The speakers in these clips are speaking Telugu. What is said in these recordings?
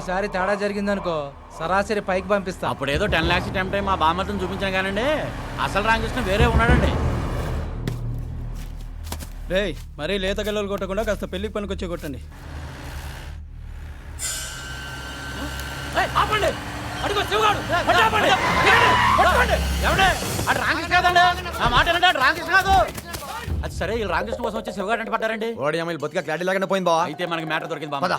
ఈసారి తేడా జరిగిందనుకో సరాసరి పైకి పంపిస్తా. అప్పుడు ఏదో 10 lakhs టైం మా బామ్మర్తిని చూపించాను కానండి, అసలు రామకృష్ణ వేరే ఉన్నాడండి. రేయ్ మరీ లేత గల్లలు కొట్టకుండా కాస్త పెళ్లికి పనికొచ్చే కొట్టండి. ఆపండి, అడుగు శివగాడు, ఆపండి, పట్టుకోండి. ఎవడే అటు రామకృష్ణ కాదండి, నా మాట ఏంటంటే అటు రామకృష్ణ కాదు. అది సరే, వీళ్ళు రామకృష్ణ కోసం వచ్చి శివగాడు అంటే పడ్డారండి. ఓడి అమ్మాయిలు బతిగా క్లారిటీ లేకుండా పోయింది బావా. అయితే మనకి మ్యాటర్ దొరికింది బామ్మ. పద.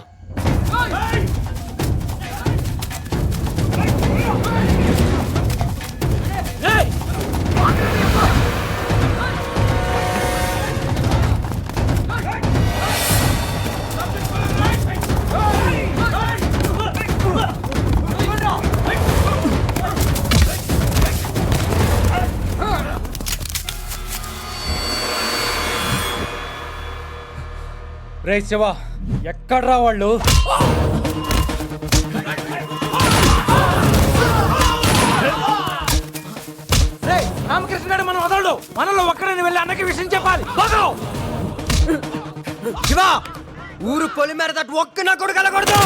రే శివ, ఎక్కడ్రా వాళ్ళు? రామకృష్ణ మనం వదలడు. మనలో ఒక్కడని వెళ్ళి అన్నకి విషయం చెప్పాలి. శివ, ఊరు పొలి మేర తట్టు ఒక్క నా కొడుకు వెళ్ళకూడదు.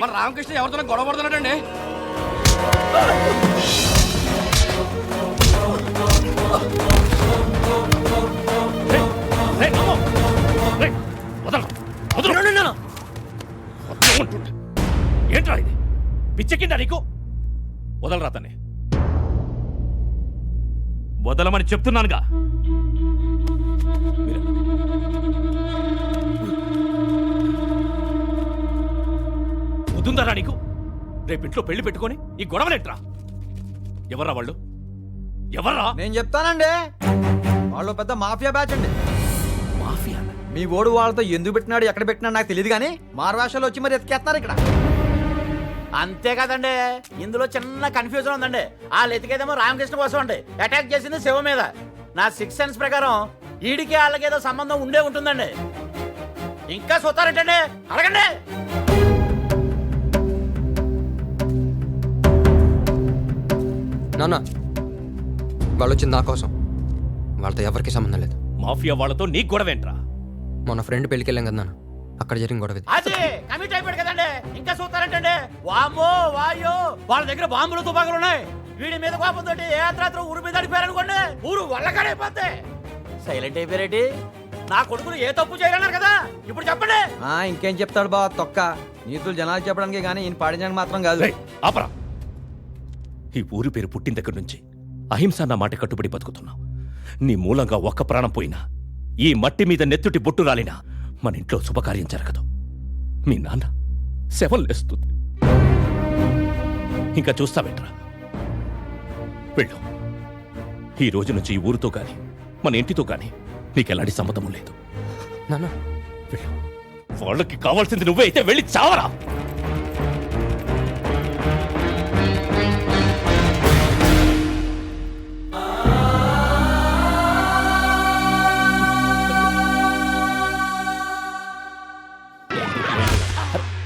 మన రామకృష్ణ ఎవరితో గొడవ పడుతున్నాడండి. ఏంట్రా ఇది, పిచ్చెక్కిందా నీకు? వదలరా తన్ని, వదలమని చెప్తున్నానుగా. వదుందరా నీకు? రేపు ఇంట్లో పెళ్లి పెట్టుకొని ఈ గొడవలేట్రా? ఎవర్రా వాళ్ళు? ఎవర్రా? నేను చెప్తానండి, వాళ్ళు పెద్ద మాఫియా బ్యాచ్ అండి. మాఫియా? మీ ఓడు వాళ్ళతో ఎందుకు పెట్టినాడు ఎక్కడ పెట్టినాడు నాకు తెలియదు కానీ మారువేషాలు వచ్చి మరి ఎత్తుకేస్తున్నారు ఇక్కడ. అంతే కదండి, ఇందులో చిన్న కన్ఫ్యూజన్ ఉందండి. వాళ్ళు ఎతికేదేమో రామకృష్ణ కోసం అండి, అటాక్ చేసింది శివ మీద. నా 6th సెన్స్ ప్రకారం ఈడికి వాళ్ళకేదో సంబంధం ఉండే ఉంటుందండి. ఇంకా చూస్తారంటండి, అడగండి. నాన్న, వాళ్ళు వచ్చింది నా కోసం, వాళ్ళతో ఎవరికి సంబంధం లేదు. మాఫియా వాళ్ళతో నీకు గొడవేంట్రా? మొన్న ఫ్రెండ్ పెళ్ళికి వెళ్ళాం కదా నాన్న, అక్కడ జరిగిన గొడవ ఇది. అది కమిట్ అయిపోయాడు కదండి, ఇంకా చూస్తారంటండి. వామ్మో వాయో, వాళ్ళ దగ్గర బాంబులు తుపాకులు ఉన్నాయి. వీడి మీద కోపంతో ఏ అర్ధరాత్రి ఊరు మీద అడిపారనుకోండి, ఊరు వల్లకాడైపోతే. సైలెంట్ అయిపోయారేటి? నా కొడుకులు ఏ తప్పు చేయరన్నారు కదా, ఇప్పుడు చెప్పండి. ఇంకేం చెప్తాడు బావ తొక్క. నీతులు జనాలు చెప్పడానికి కానీ ఈయన పాడించడానికి మాత్రం కాదు. ఆపరా. ఈ ఊరి పేరు పుట్టిన దగ్గర నుంచి అహింస నా మాట కట్టుబడి బతుకుతున్నావు. నీ మూలంగా ఒక్క ప్రాణం పోయినా, ఈ మట్టి మీద నెత్తుటి బొట్టు రాలినా మన ఇంట్లో శుభకార్యం జరగదు. మీ నాన్న శవం లేస్తుంది. ఇంకా చూస్తావేంట్రా? వెళ్ళు. ఈ రోజు నుంచి ఈ ఊరితో గాని మన ఇంటితో గాని నీకెలాంటి సంబంధం లేదు. నాన్న, వెళ్ళు. వాళ్ళకి కావాల్సింది నువ్వే అయితే వెళ్ళి చావరా.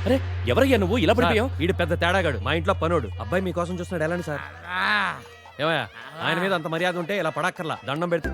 అరే ఎవరయ్యా నువ్వు ఇలా పడిపోయావు? వీడు పెద్ద తేడాగాడు, మా ఇంట్లో పనోడు. అబ్బాయి మీకోసం చూస్తున్నాడు. ఎలాంటి సార్? ఏమయ్యా, ఆయన మీద అంత మర్యాద ఉంటే ఇలా పడక్కర్లా, దండం పెడితే.